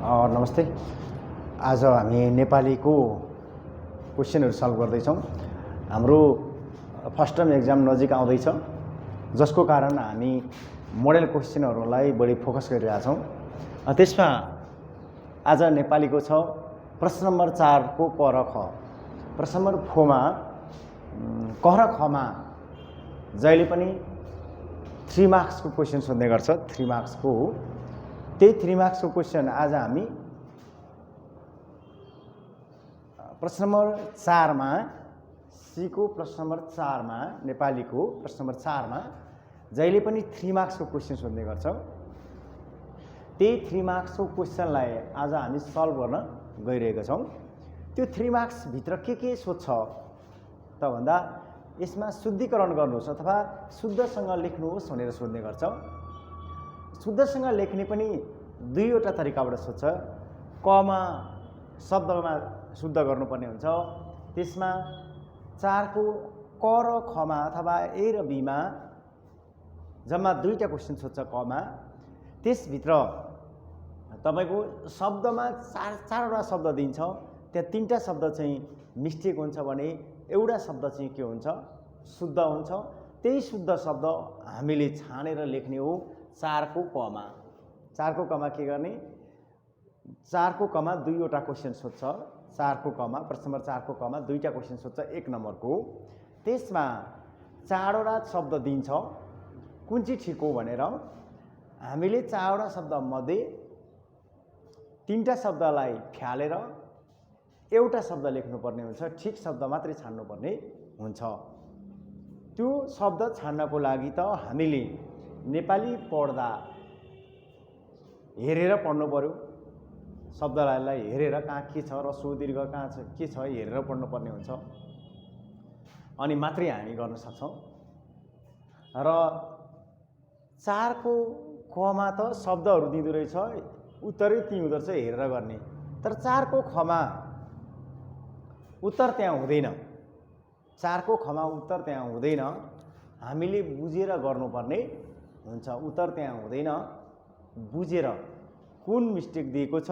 नमस्ते। आज हामी नेपालीको क्वेसनहरू सल्भ गर्दैछौँ। हाम्रो फर्स्ट टर्म एक्जाम नजिक आउँदैछ, जसको कारण हामी मोडल क्वेसनहरूलाई बढी फोकस गरिरहेछौँ। त्यसमा आज नेपालीको छ प्रश्न नम्बर 4 को क र ख। प्रश्न नम्बर 4 मा क र ख मा जहिले पनि 3 मार्क्स को क्वेसन सोध्ने गर्छ। 3 मार्क्स को हो। त्यही 3 मार्क्स को क्वेसन आज हामी प्रश्न नम्बर 4 मा सी को प्रश्न नम्बर 4 मा नेपालीको प्रश्न नम्बर 4 मा जहिले पनि 3 मार्क्स को क्वेसन सोध्ने गर्छौं। त्यही 3 मार्क्स को क्वेसनलाई आज हामी सल्भ गर्न गइरहेका छौं। त्यो 3 मार्क्स भित्र के सोध्छ त भन्दा यसमा शुद्धिकरण गर्नुहोस् अथवा शुद्धसँग लेख्नुहोस् भनेर सोध्ने गर्छ। शुद्धसँग लेख्ने पनि दुईवटा तरिकाबाट सोध्छ। कमा शब्दमा शुद्ध गर्नुपर्ने हुन्छ। त्यसमा 4 को क र ख मा अथवा ए र बी मा जम्मा दुईटा क्वेसन सोध्छ कमा। त्यसभित्र तपाईको शब्दमा चारवटा शब्द दिन्छ। त्यहाँ 3टा शब्द चाहिँ मिस्टेक हुन्छ भने एउटा शब्द चाहिँ के हुन्छ, शुद्ध हुन्छ। त्यही शुद्ध शब्द हामीले छानेर लेख्ने हो 4 को क मा। 4 को क मा के गर्ने, 4 को क मा दुईवटा क्वेसन सोध्छ। 4 को क मा प्रश्न नम्बर 4 को क मा दुईटा क्वेसन सोध्छ 1 नम्बरको। त्यसमा 4वटा शब्द दिन्छ कुन चाहिँ ठिक हो भनेर। हामीले 4वटा शब्द मध्ये 3टा शब्दलाई फ्यालेर एउटा शब्द लेख्नुपर्ने हुन्छ। ठिक शब्द मात्रै छान्नुपर्ने हुन्छ। त्यो शब्द छान्नको लागि त हामीले नेपाली पढ्दा हेरेर पढ्नु पर्यो। शब्दलाई हेरेर कहाँ के छ, ह्रस्व दीर्घ कहाँ छ, के छ हेरेर पढ्नुपर्ने हुन्छ। अनि मात्रै हामी गर्न सक्छौं। र 4 को क मा त शब्दहरू दिँदो रहेछ, उत्तरै त्यही हुँदो रहेछ हेरेर गर्ने। तर 4 को ख मा उत्तर त्यहाँ हुँदैन। 4 को ख मा उत्तर त्यहाँ हुँदैन। हामीले बुझेर गर्नुपर्ने हुन्छ। उत्तर त्यहाँ हुँदैन। बुझेर कुन मिस्टेक दिएको छ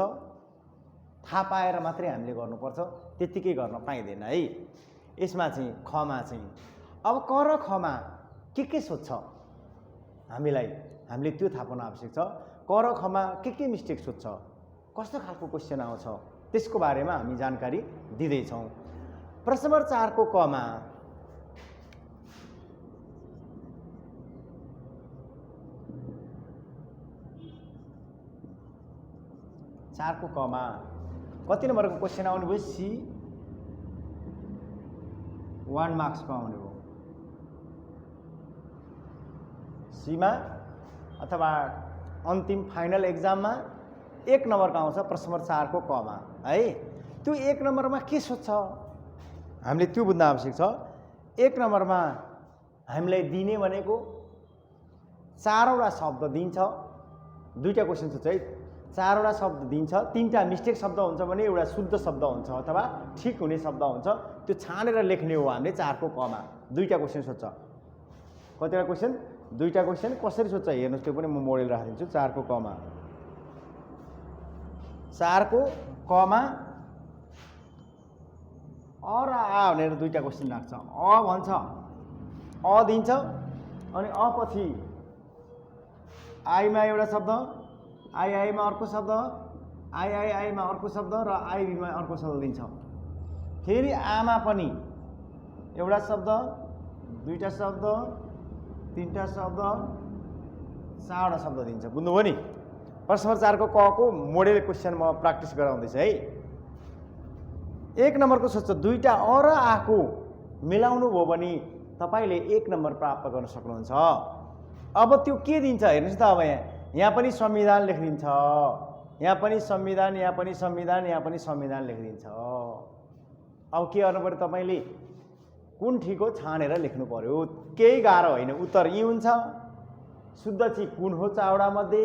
थाहा पाएर मात्रै हामीले गर्नुपर्छ। त्यतिकै गर्न पाइँदैन है। यसमा चाहिँ ख मा चाहिँ अब क र ख मा के सोध्छ हामीले त्यो थाहा पाउन आवश्यक छ। क र ख मा के मिस्टेक सोध्छ, कस्तो खालको क्वेसन आउँछ त्यसको बारेमा हामी जानकारी दिँदै छौं। प्रश्न नम्बर 4 को क मा कति नम्बरको क्वेसन आउने भयो? सी 1 मार्क्स को आउने हो। सी मा अथवा अन्तिम फाइनल एक्जाममा 1 नम्बरको आउँछ प्रश्न नम्बर 4 को क मा है। त्यो 1 नम्बरमा के सोध्छ हामीले त्यो बुझ्न आवश्यक छ। 1 नम्बरमा हामीलाई दिने भनेको 4वटा शब्द दिन्छ। दुईटा क्वेसन सोध्छ है। 4वटा शब्द दिन्छ। 3टा मिस्टेक शब्द हुन्छ भने एउटा शुद्ध शब्द हुन्छ अथवा ठिक हुने शब्द हुन्छ। त्यो छानेर लेख्ने हो हामीले 4 को क मा। दुईटा क्वेसन सोध्छ। कतिवटा क्वेसन? दुईटा क्वेसन। कसरी सोध्छ हेर्नुस्, त्यो पनि म मोडेल राखिदिन्छु। 4 को क मा 4 को क मा अ र आ भनेर दुईटा क्वेसन राख्छ। अ भन्छ, अ दिन्छ अनि अ पछि आइमा एउटा शब्द, आई मा अर्को शब्द, आई मा अर्को शब्द र आई मा अर्को शब्द दिन्छ। फेरि आमा पनि एउटा शब्द, दुईटा शब्द, 3टा शब्द, 4वटा शब्द दिन्छ। बुझ्नुभयो नि? प्रश्न नम्बर 4 को क को मोडेल क्वेसन म प्र्याक्टिस गराउँदैछु है। 1 नम्बरको सोध्छ। दुईटा अ र आ को मिलाउनु भयो भने तपाईले 1 नम्बर प्राप्त गर्न सक्नुहुन्छ। अब त्यो के दिन्छ हेर्नुस् त। अब यहाँ पनि संविधान लेखिदिन्छ, यहाँ पनि संविधान, यहाँ पनि संविधान, यहाँ पनि संविधान लेखिदिन्छ। अब के गर्नु पर्यो? तपाईले कुन ठिक हो छानेर लेख्नु पर्यो। केही गाह्रो होइन। उत्तर यही हुन्छ। शुद्ध चाहिँ कुन हो 4वटा मध्ये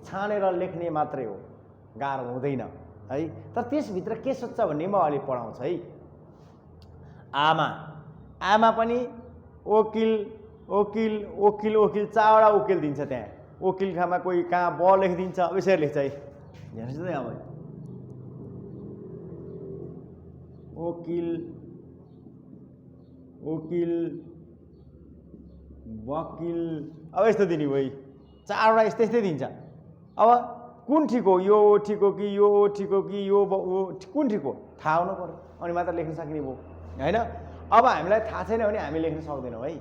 छानेर लेख्ने मात्रै हो, गाह्रो हुँदैन है। तर त्यसभित्र के सोध्छ भन्ने म अलि पढाउँछु है। आमा पनि वकिल वकिल वकिल वकिल 4वटा वकिल दिन्छ। त्यहाँ वकिल खामा कोही कहाँ ब लेखिदिन्छ। अब यसरी लेख्छ है। हेर्नुहोस् त अब वकिल वकिल वकिल अब यस्तो दिने भयो 4वटा यस्तै दिन्छ। अब कुन ठिक हो, यो ठिक हो कि यो ठिक हो कि यो कुन ठिक हो थाहा हुनु पर्यो अनि मात्र लेख्न सकिने भयो हैन। अब हामीलाई थाहा छैन भने हामी लेख्न सक्दैनौँ है।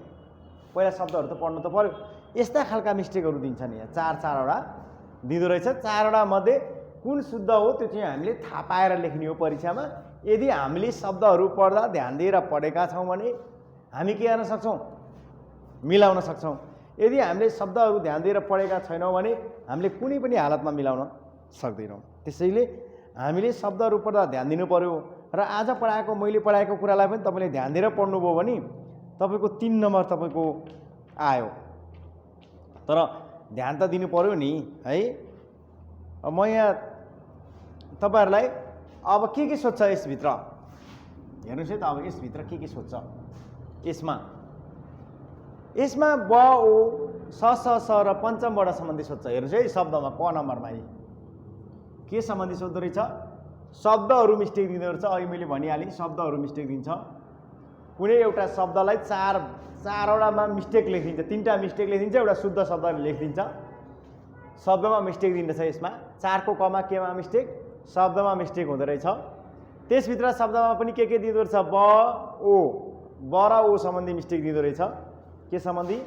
पहिला शब्दहरू त पढ्नु त पर्यो। यस्ता खालका मिस्टेकहरू दिन्छन् यहाँ 4-4वटा दिँदो रहेछ। 4वटा मध्ये कुन शुद्ध हो त्यो चाहिँ हामीले थाहा पाएर लेख्ने हो परीक्षामा। यदि हामीले शब्दहरू पढ्दा ध्यान दिएर पढेका छौँ भने हामी के गर्न सक्छौँ, मिलाउन सक्छौँ। यदि हामीले शब्दहरू ध्यान दिएर पढेका छैनौँ भने हामीले कुनै पनि हालतमा मिलाउन सक्दैनौँ। त्यसैले हामीले शब्दहरू पढ्दा ध्यान दिनु पर्यो। र आज पढाएको मैले पढाएको कुरालाई पनि तपाईँले ध्यान दिएर पढ्नुभयो भने तपाईँको 3 नम्बर तपाईँको आयो। तर ध्यान त दिनु पर्यो नि है। म यहाँ तपाईँहरूलाई अब के सोध्छ यसभित्र हेर्नुहोस् है त। अब यसभित्र के सोध्छ, यसमा ब ओ स स स र पञ्चम वडा सम्बन्धी सोध्छ। हेर्नुहोस् है शब्दमा क नम्बरमा के सम्बन्धी सोध्दो रहेछ, शब्दहरू मिस्टेक दिँदो रहेछ। अघि मैले भनिहालेँ शब्दहरू मिस्टेक दिन्छ। कुनै एउटा शब्दलाई 4वटामा मिस्टेक लेखिदिन्छ, 3टा मिस्टेक लेखिदिन्छ, एउटा शुद्ध शब्द लेखिदिन्छ। शब्दमा मिस्टेक दिँदैछ यसमा। 4 को कमा केमा मिस्टेक, शब्दमा मिस्टेक हुँदो रहेछ। त्यसभित्र शब्दमा पनि के दिँदो रहेछ, ब ओ र ओ सम्बन्धी मिस्टेक दिँदो रहेछ। के सम्बन्धी,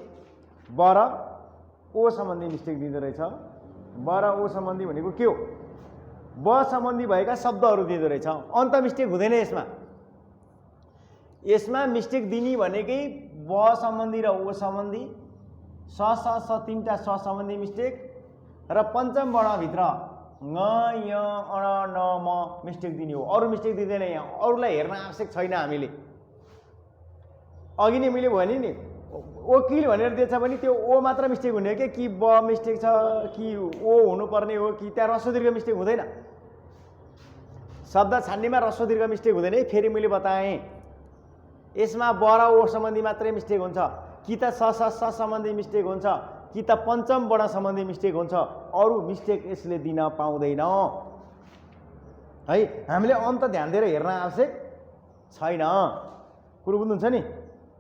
ब र ओ सम्बन्धी मिस्टेक दिँदो रहेछ। ब र ओ सम्बन्धी भनेको के हो, ब सम्बन्धी भएका शब्दहरू दिँदो रहेछ। अन्त मिस्टेक हुँदैन यसमा। यसमा मिस्टेक दिने भनेकै ब सम्बन्धी र ओ सम्बन्धी, स स स 3टा स सम्बन्धी मिस्टेक र पञ्चम वर्णभित्र ङ य अण न म मिस्टेक दिने हो। अरू मिस्टेक दिँदैन यहाँ। अरूलाई हेर्न आवश्यक छैन हामीले। अघि नै मैले भने नि वकिल भनेर दिएछ भने त्यो ओ मात्र मिस्टेक हुने हो कि ब मिस्टेक छ कि ओ हुनुपर्ने हो कि त्यहाँ ह्रस्व दीर्घ मिस्टेक हुँदैन। शब्द छान्नेमा ह्रस्व दीर्घ मिस्टेक हुँदैन है। फेरि मैले बताएँ यसमा ब र ओ सम्बन्धी मात्रै मिस्टेक हुन्छ कि त स स स सम्बन्धी मिस्टेक हुन्छ कि त पञ्चम वर्ण सम्बन्धी मिस्टेक हुन्छ। अरू मिस्टेक यसले दिन पाउँदैन है। हामीले अन्त ध्यान दिएर हेर्न आवश्यक छैन। कुरो बुझ्नुहुन्छ नि।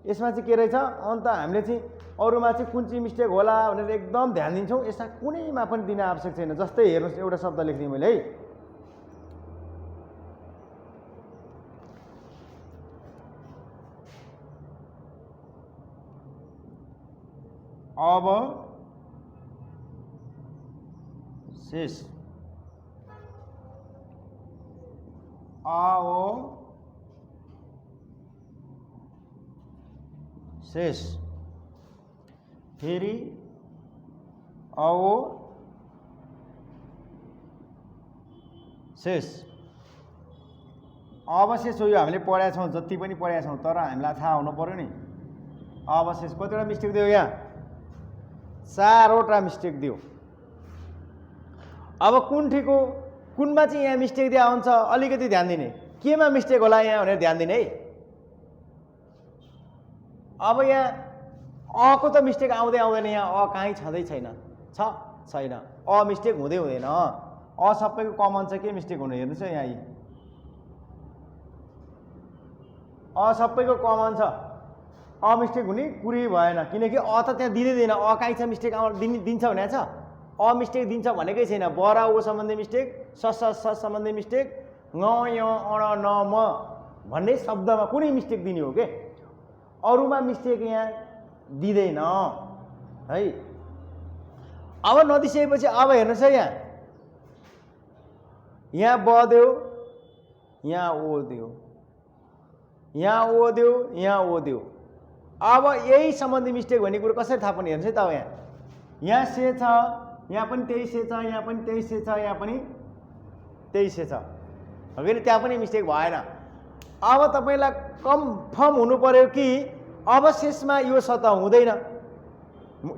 यसमा चाहिँ के रहेछ, अन्त हामीले चाहिँ अरूमा चाहिँ कुन चाहिँ मिस्टेक होला भनेर एकदम ध्यान दिन्छौँ। यसमा कुनैमा पनि दिन आवश्यक छैन। जस्तै हेर्नुहोस् एउटा शब्द लेख्दिएँ मैले है, अब शेष आओ शेष फेरि आओ शेष अवशेष हो। यो हामीले पढाएका छौँ, जति पनि पढाएका छौँ। तर हामीलाई थाहा हुनु पर्यो नि अवशेष कतिवटा मिस्टेक दियो यहाँ, 4वटा मिस्टेक दियो। अब कुन ठिक हो, कुनमा चाहिँ यहाँ मिस्टेक दिया हुन्छ अलिकति ध्यान दिने, केमा मिस्टेक होला यहाँ भनेर ध्यान दिने है। अब यहाँ अको त मिस्टेक आउँदैन यहाँ, अ कहीँ छँदै छैन, छैन। अ मिस्टेक हुँदैन। अ सबैको कमन छ, के मिस्टेक हुनु हेर्नुहोस् है यहाँ। अ सबैको कमन छ, अ मिस्टेक हुने कुरै भएन किनकि अ त त्यहाँ दिँदैन। अ कहीँ छ मिस्टेक दिन्छ भनेको छ, अ मिस्टेक दिन्छ भनेकै छैन। ब र ओ सम्बन्धी मिस्टेक, स स स सम्बन्धी मिस्टेक, ङ य अण न म भन्ने शब्दमा कुनै मिस्टेक दिने हो के। अरूमा मिस्टेक यहाँ दिँदैन है। अब नदिसकेपछि अब हेर्नुहोस् है यहाँ ब देऊ, यहाँ ओ देऊ, यहाँ ओ देऊ, यहाँ ओ देऊ। अब यही सम्बन्धी मिस्टेक भन्ने कुरो कसरी थाहा पाउने हेर्नुहोस् है त। अब यहाँ से छ, यहाँ पनि त्यही से छ, यहाँ पनि त्यही से छ, यहाँ पनि त्यही से छ, हो कि त्यहाँ पनि मिस्टेक भएन। अब तपाईँलाई कन्फर्म हुनु पर्यो कि अवशेषमा यो स त हुँदैन,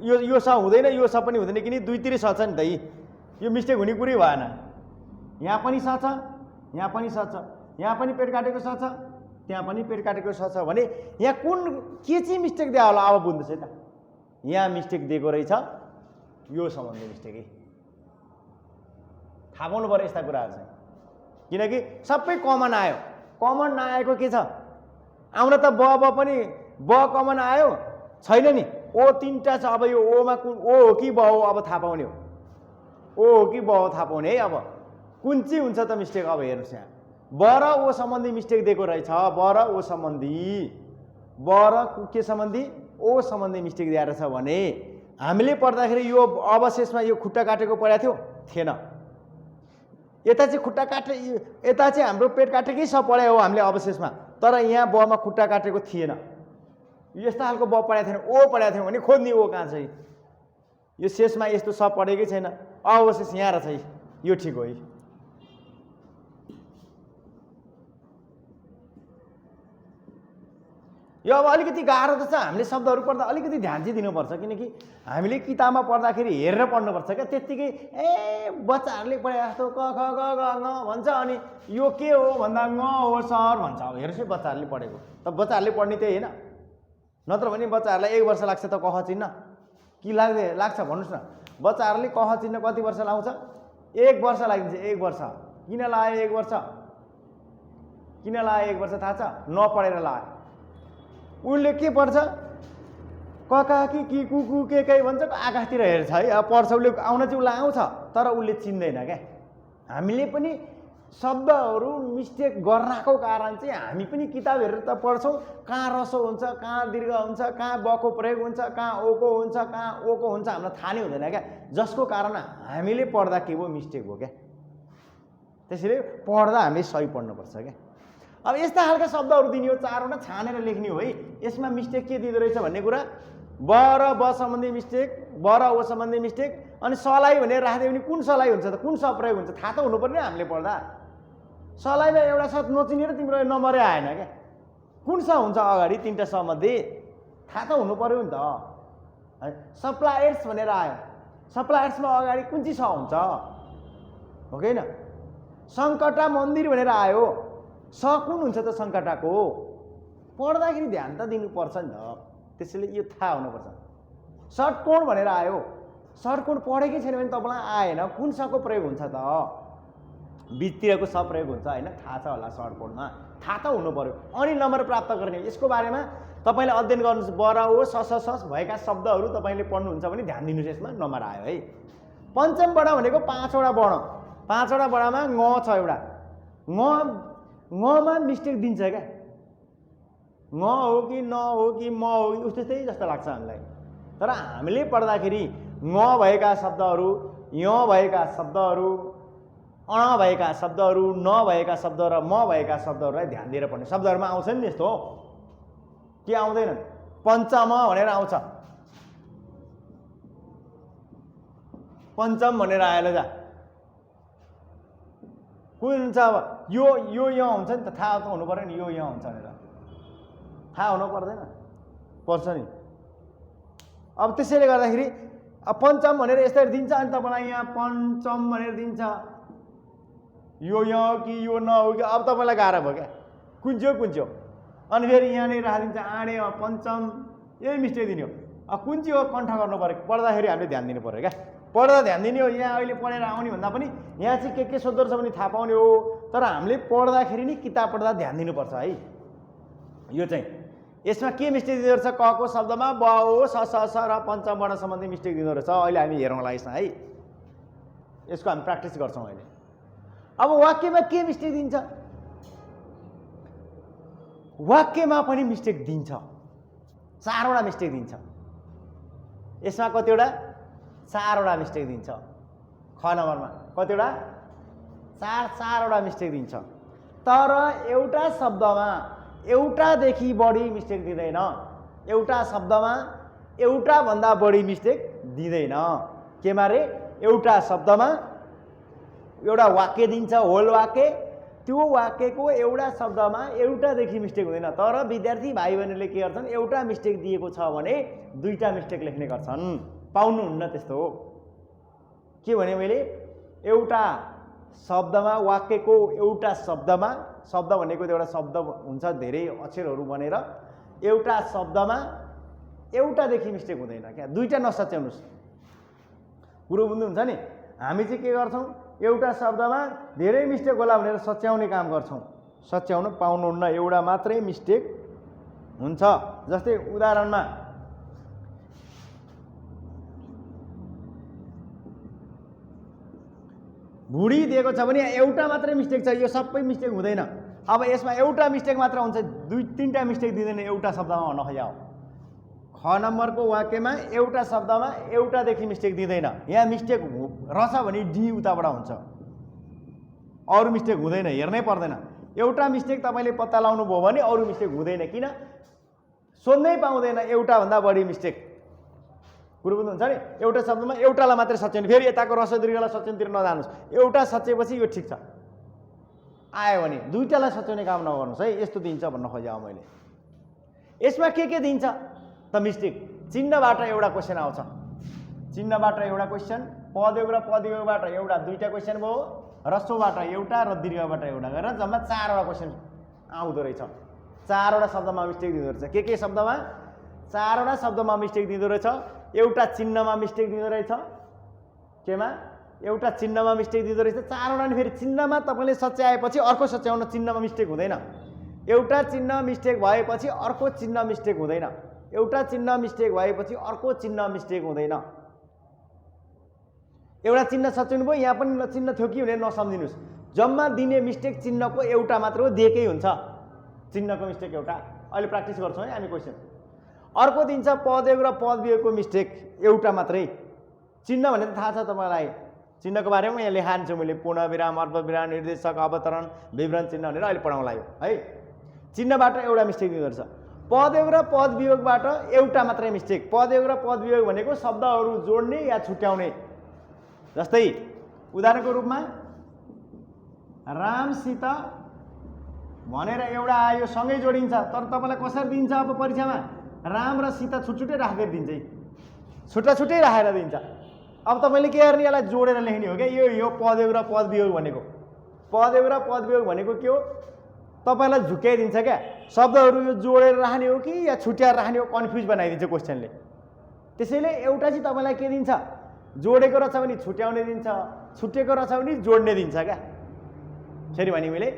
यो स हुँदैन, यो स पनि हुँदैन किन दुईतिर स छ नि त। यो मिस्टेक हुने कुरै भएन। यहाँ पनि स छ, यहाँ पनि स छ, यहाँ पनि पेट काटेको स छ, त्यहाँ पनि पेट काटेको स छ भने यहाँ कुन के चाहिँ मिस्टेक दियो होला। अब बुझ्नुहोस् है त, यहाँ मिस्टेक दिएको रहेछ यो सम्बन्धी मिस्टेक है। थाहा पाउनु पर्यो यस्ता कुराहरू चाहिँ, किनकि सबै कमन आयो। कमन नआएको के छ, आउन त ब पनि ब कमन आयो छैन नि, ओ तीनटा छ। अब यो ओमा कुन ओ हो कि ब हो अब थाहा पाउने हो, ओ हो कि ब हो थाहा पाउने है। अब कुन चाहिँ हुन्छ त मिस्टेक, अब हेर्नुहोस् यहाँ ब र ओ सम्बन्धी मिस्टेक दिएको रहेछ। ब र ओ सम्बन्धी, ब र के सम्बन्धी, ओ सम्बन्धी मिस्टेक दिएर छ भने हामीले पढ्दाखेरि यो अवशेषमा यो खुट्टा काटेको पढाएको थियो थिएन। यता चाहिँ खुट्टा काटे, यता चाहिँ हाम्रो पेट काटेकै सब पढायो हो हामीले अवशेषमा, तर यहाँ बमा खुट्टा काटेको थिएन। यस्तो खालको ब पढाएको थिएन, ओ पढाएको थियौँ भने खोज्ने ओ कहाँ छ। यो शेषमा यस्तो सब पढेकै छैन, अवशेष यहाँ रहेछ है, यो ठिक हो है। यो अब अलिकति गाह्रो त छ, हामीले शब्दहरू पढ्दा अलिकति ध्यान चाहिँ दिनुपर्छ, किनकि हामीले किताबमा पढ्दाखेरि हेरेर पढ्नुपर्छ क्या। त्यत्तिकै बच्चाहरूले पढे जस्तो क ख ग ग ङ भन्छ, अनि यो के हो भन्दा ङ हो सर भन्छ। अब हेर्नुहोस् है बच्चाहरूले पढेको, त बच्चाहरूले पढ्ने त्यही होइन, नत्र भने बच्चाहरूलाई 1 वर्ष लाग्छ त कह चिन्न कि लाग्छ भन्नुहोस् न। बच्चाहरूले कह चिन्न कति वर्ष लाउँछ? 1 वर्ष लागिन्छ। 1 वर्ष किन लाग्यो? 1 वर्ष किन लाग्यो? 1 वर्ष थाहा छ? नपढेर लाग्यो। उसले के पढ्छ? कका कि कुकु के भन्छ, आकाशतिर हेर्छ है। अब पढ्छ उसले, आउन चाहिँ उसलाई आउँछ, तर उसले चिन्दैन क्या। हामीले पनि शब्दहरू मिस्टेक गर्नको कारण चाहिँ हामी पनि किताब हेरेर त पढ्छौँ, कहाँ रसो हुन्छ, कहाँ दीर्घ हुन्छ, कहाँ बको प्रयोग हुन्छ, कहाँ ओको हुन्छ, कहाँ ओको हुन्छ, हामीलाई थाहा नै हुँदैन क्या। जसको कारण हामीले पढ्दा के भयो, मिस्टेक हो क्या। त्यसैले पढ्दा हामीले सही पढ्नुपर्छ क्या। अब यस्ता खालका शब्दहरू दिने हो, 4वटा छानेर लेख्ने हो है। यसमा मिस्टेक के दिँदो रहेछ भन्ने कुरा, ब र ब सम्बन्धी मिस्टेक, ब र ओ सम्बन्धी मिस्टेक, अनि सलाई भनेर राखिदियो भने कुन सलाई हुन्छ त, कुन स प्रयोग हुन्छ थाहा त हुनु पर्ने हामीले पढ्दा। सलाईमा एउटा स नचिनेर तिम्रो नम्बरै आएन क्या। कुन स हुन्छ अगाडि 3टा स मध्ये, थाहा त हुनु पर्यो नि त। सप्लायर्स भनेर आयो, सप्लायर्समा अगाडि कुन चाहिँ स हुन्छ हो कि होइन? सङ्कटा मन्दिर भनेर आयो, स कुन हुन्छ त सङ्कटाको? पढ्दाखेरि ध्यान त दिनुपर्छ नि त। त्यसैले यो थाहा हुनुपर्छ। षट्कोण भनेर आयो, षट्कोण पढेकै छैन भने तपाईँलाई आएन, कुन सको प्रयोग हुन्छ त? बिचतिरको स प्रयोग हुन्छ होइन, थाहा छ होला षट्कोणमा, थाहा त हुनु पर्यो। अनि नम्बर प्राप्त गर्ने, यसको बारेमा तपाईँले अध्ययन गर्नुहोस्। ब र ओ स भएका शब्दहरू तपाईँले पढ्नुहुन्छ भने ध्यान दिनुहोस्, यसमा नम्बर आयो है। पञ्चम बडा भनेको 5वटा वर्ण, 5वटा बडामा ङ छ एउटा, ङमा मिस्टेक दिन्छ क्या। ङ हो कि न हो कि म हो कि उस्तै जस्तो लाग्छ हामीलाई, तर हामीले पढ्दाखेरि ङ भएका शब्दहरू, य भएका शब्दहरू, अण भएका शब्दहरू, न भएका शब्द र म भएका शब्दहरूलाई ध्यान दिएर पढ्ने। शब्दहरूमा आउँछ नि यस्तो हो के आउँदैनन्? पञ्चम भनेर आउँछ, पञ्चम भनेर आएर जा कुन हुन्छ? अब यो यहाँ हुन्छ नि त, थाहा त हुनु पर्यो नि, यो यहाँ हुन्छ भनेर थाहा हुनु पर्दैन, पर्छ नि। अब त्यसैले गर्दाखेरि अब पञ्चम भनेर यसरी दिन्छ, अनि तपाईँलाई यहाँ पञ्चम भनेर दिन्छ, यो यहाँ कि यो न हो कि, अब तपाईँलाई गाह्रो भयो क्या, कुन चाहिँ हो? अनि फेरि यहाँनिर राखिदिन्छ आँडे पञ्चम, यही मिस्टेक दिने हो। अब कुन चाहिँ हो कण्ठ गर्नु पऱ्यो, पढ्दाखेरि हामीले ध्यान दिनु पऱ्यो क्या। पढ्दा ध्यान दिने हो, यहाँ अहिले पढेर आउने भन्दा पनि यहाँ चाहिँ के सोध्दो रहेछ भने थाहा पाउने हो, तर हामीले पढ्दाखेरि नि किताब पढ्दा ध्यान दिनुपर्छ है। यो चाहिँ यसमा के मिस्टेक दिँदो रहेछ? क को शब्दमा ब ओ स र पञ्चमबाट सम्बन्धी मिस्टेक दिँदो रहेछ। अहिले हामी हेरौँला यसमा है, यसको हामी प्र्याक्टिस गर्छौँ अहिले। अब वाक्यमा के मिस्टेक दिन्छ? वाक्यमा पनि मिस्टेक दिन्छ, 4वटा मिस्टेक दिन्छ। यसमा कतिवटा? 4वटा मिस्टेक दिन्छ। ख नम्बरमा कतिवटा? 4वटा मिस्टेक दिन्छ। तर एउटा शब्दमा एउटादेखि बढी मिस्टेक दिँदैन, एउटा शब्दमा एउटा भन्दा बढी मिस्टेक दिँदैन। केमा रे? एउटा शब्दमा एउटा वाक्य दिन्छ, होल वाक्य, त्यो वाक्यको एउटा शब्दमा एउटादेखि मिस्टेक हुँदैन। तर विद्यार्थी भाइ बहिनीले के गर्छन्? एउटा मिस्टेक दिएको छ भने 2टा मिस्टेक लेख्ने गर्छन्, पाउनुहुन्न त्यस्तो हो। के भने मैले? एउटा शब्दमा, वाक्यको एउटा शब्दमा, शब्द भनेको एउटा शब्द हुन्छ धेरै अक्षरहरू बनेर, एउटा शब्दमा एउटादेखि मिस्टेक हुँदैन क्या। 2टा नसच्याउनुहोस्, कुरो बुझ्नुहुन्छ नि? हामी चाहिँ के गर्छौँ? एउटा शब्दमा धेरै मिस्टेक होला भनेर सच्याउने काम गर्छौँ। सच्याउन पाउनुहुन्न, एउटा मात्रै मिस्टेक हुन्छ। जस्तै उदाहरणमा भुडी दिएको छ भने एउटा मात्रै मिस्टेक छ, यो सबै मिस्टेक हुँदैन। अब यसमा एउटा मिस्टेक मात्र हुन्छ, 2-3टा मिस्टेक दिँदैन एउटा शब्दमा भन्न खोज्या हो। ख नम्बरको वाक्यमा एउटा शब्दमा एउटादेखि मिस्टेक दिँदैन। यहाँ मिस्टेक रहेछ भने डी उताबाट हुन्छ, अरू मिस्टेक हुँदैन, हेर्नै पर्दैन। एउटा मिस्टेक तपाईँले पत्ता लगाउनु भयो भने अरू मिस्टेक हुँदैन। किन? सोध्नै पाउँदैन एउटाभन्दा बढी मिस्टेक। कुरो बुझ्नुहुन्छ नि? एउटा शब्दमा एउटालाई मात्रै सच्याउने, फेरि यताको रस्व दीर्घलाई सच्याउनुतिर नजानुहोस्। एउटा सच्याएपछि यो ठिक छ, आयो भने दुईटालाई सच्याउने काम नगर्नुहोस् है। यस्तो दिन्छ भन्न खोजेँ मैले। यसमा के दिन्छ त मिस्टेक? चिन्हबाट एउटा क्वेसन आउँछ, चिन्हबाट एउटा क्वेसन, पदयोग र पदयोगबाट एउटा, दुईटा क्वेसन भयो, रस्वबाट एउटा र दीर्घबाट एउटा गरेर जम्मा 4वटा क्वेसन आउँदो रहेछ। 4वटा शब्दमा मिस्टेक दिँदो रहेछ। के शब्दमा? 4वटा शब्दमा मिस्टेक दिँदो रहेछ। एउटा चिन्हमा मिस्टेक दिँदो रहेछ। केमा? एउटा चिन्हमा मिस्टेक दिँदो रहेछ। 4वटा नि फेरि चिन्हमा तपाईँले सच्याएपछि अर्को सच्याउन चिन्हमा मिस्टेक हुँदैन। एउटा चिन्ह मिस्टेक भएपछि अर्को चिन्ह मिस्टेक हुँदैन। एउटा चिन्ह मिस्टेक भएपछि अर्को चिन्ह मिस्टेक हुँदैन। एउटा चिन्ह सच्याउनु भयो, यहाँ पनि चिन्ह थियो कि भनेर नसम्झिनुहोस्। जम्मा दिने मिस्टेक चिन्हको एउटा मात्र हो, दिएकै हुन्छ चिन्हको मिस्टेक एउटा। अहिले प्र्याक्टिस गर्छौँ है हामी क्वेसन। अर्को दिन्छ पदयोग र पदवियोगको मिस्टेक एउटा मात्रै। चिन्ह भने त थाहा छ तपाईँलाई, चिन्हको बारेमा यहाँ लेखान्छु मैले, पूर्णविराम, अल्पविराम, निर्देशक, अवतरण, विवरण चिन्ह भनेर अहिले पढाउँला यो है। चिन्हबाट एउटा मिस्टेक दिँदो रहेछ। पदयोग र पदवियोगबाट एउटा मात्रै मिस्टेक। पदयोग र पदवियोग भनेको शब्दहरू जोड्ने या छुट्याउने। जस्तै उदाहरणको रूपमा रामसित भनेर एउटा आयो, सँगै जोडिन्छ, तर तपाईँलाई कसरी दिन्छ अब परीक्षामा? राम र सीता छुट्टै राखेर दिन्छ है, छुट्टै राखेर दिन्छ। अब तपाईँले के गर्ने? यसलाई जोडेर लेख्ने हो क्या। यो पदयोग र पदवियोग भनेको, पदयोग र पदवियोग भनेको के हो? तपाईँलाई झुक्याइदिन्छ क्या। शब्दहरू यो जोडेर राख्ने हो कि या छुट्याएर राख्ने हो, कन्फ्युज बनाइदिन्छ क्वेसनले। त्यसैले एउटा चाहिँ तपाईँलाई के दिन्छ? जोडेको रहेछ भने छुट्याउने दिन्छ, छुट्टेको रहेछ भने जोड्ने दिन्छ क्या। फेरि भने मैले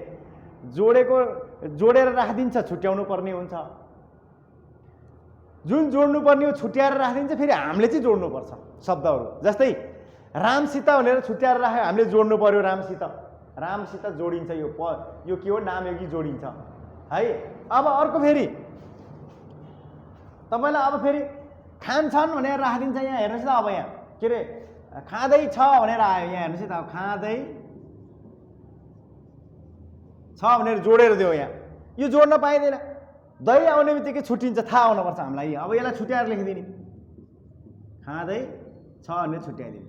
जोडेर राखिदिन्छ, छुट्याउनु पर्ने हुन्छ। जुन जोड्नु पर्ने हो छुट्याएर राखिदिन्छ, फेरि हामीले चाहिँ जोड्नुपर्छ शब्दहरू। जस्तै रामसित भनेर छुट्याएर राख्यो, हामीले जोड्नु पर्यो रामसित। रामसित जोडिन्छ, यो के हो? नामयोगी जोडिन्छ है। अब अर्को फेरि तपाईँलाई अब फेरि खान्छन् भनेर राखिदिन्छ। यहाँ हेर्नुहोस् त, अब यहाँ के अरे खाँदैछ भनेर आयो, यहाँ हेर्नुहोस् है त, अब खाँदै छ भनेर जोडेर दियो। यहाँ यो जोड्न पाइँदैन। दही आउने बित्तिकै छुट्टिन्छ, थाहा हुनुपर्छ हामीलाई। अब यसलाई छुट्याएर लेखिदिने, खाँदै छ भनेर छुट्याइदिने।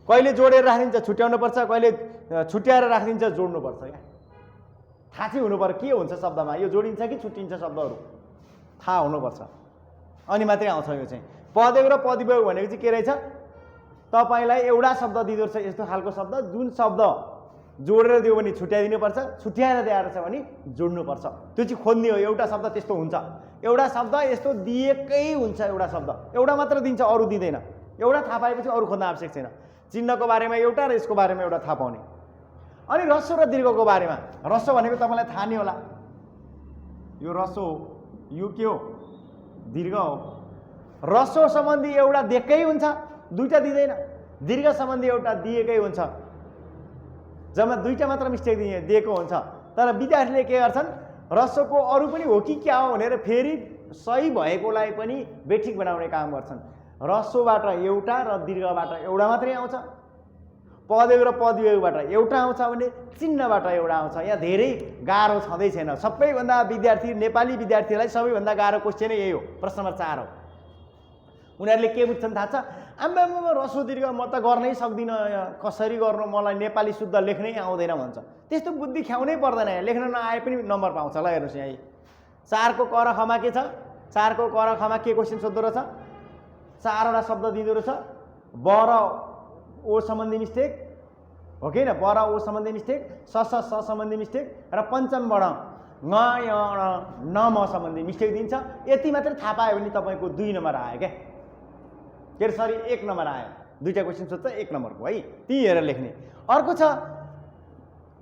कहिले जोडेर राखिदिन्छ छुट्याउनुपर्छ, कहिले छुट्याएर राखिदिन्छ जोड्नुपर्छ क्या। थाहा चाहिँ हुनु पर्यो के हुन्छ शब्दमा, यो जोडिन्छ कि छुट्टिन्छ शब्दहरू थाहा हुनुपर्छ, अनि मात्रै आउँछ यो चाहिँ। पदयोग र पदवियोग भनेको चाहिँ के रहेछ? तपाईँलाई एउटा शब्द दिँदो रहेछ, यस्तो खालको शब्द जुन शब्द जोडेर दियो भने छुट्याइदिनुपर्छ, छुट्याएर दिएर छ भने जोड्नुपर्छ। त्यो चाहिँ खोज्ने हो। एउटा शब्द त्यस्तो हुन्छ, एउटा शब्द यस्तो दिएकै हुन्छ। एउटा शब्द एउटा मात्र दिन्छ, अरू दिँदैन। एउटा थाहा पाएपछि अरू खोज्न आवश्यक छैन। चिन्हको बारेमा एउटा र यसको बारेमा एउटा थाहा पाउने। अनि रस्व र दीर्घको बारेमा, रस्व भनेको तपाईँलाई थाहा नै होला, यो रस्व हो, यो के हो? दीर्घ हो। रस्व सम्बन्धी एउटा दिएकै हुन्छ, दुईटा दिँदैन। दीर्घ सम्बन्धी एउटा दिएकै हुन्छ, जम्मा दुईटा मात्र मिस्टेक दिएको हुन्छ। तर विद्यार्थीले के गर्छन्? रस्वको अरू पनि हो कि क्या हो भनेर फेरि सही भएकोलाई पनि बेठिक बनाउने काम गर्छन्। रस्वबाट एउटा र दीर्घबाट एउटा मात्रै आउँछ। पदयोग र पदवियोगबाट एउटा आउँछ भने चिन्हबाट एउटा आउँछ। यहाँ धेरै गाह्रो छँदै छैन। सबैभन्दा विद्यार्थी, नेपाली विद्यार्थीलाई सबैभन्दा गाह्रो क्वेसन यही हो, प्रश्न नम्बर 4 हो। उनीहरूले के बुझ्छन् थाहा छ? आम्मामा रस्व दीर्घ म त गर्नै सक्दिनँ, कसरी गर्नु, मलाई नेपाली शुद्ध लेख्नै आउँदैन भन्छ। त्यस्तो बुद्धि ख्याउनै पर्दैन। यहाँ लेख्न नआए पनि नम्बर पाउँछ। ल हेर्नुहोस्, यहाँ 4को क र खमा के छ? 4को क र खमा के क्वेसन सोध्दो रहेछ? 4वटा शब्द दिँदो रहेछ। ब र ओ सम्बन्धी मिस्टेक हो कि होइन? ब र ओ सम्बन्धी मिस्टेक, स सम्बन्धी मिस्टेक र पञ्चमबाट ङ य न म सम्बन्धी मिस्टेक दिन्छ। यति मात्रै थाहा पायो भने तपाईँको 2 नम्बर आयो क्या। के अरे सरी 1 नम्बर आयो। दुईटा क्वेसन सोध्छ 1 नम्बरको है, ती हेरेर लेख्ने। अर्को छ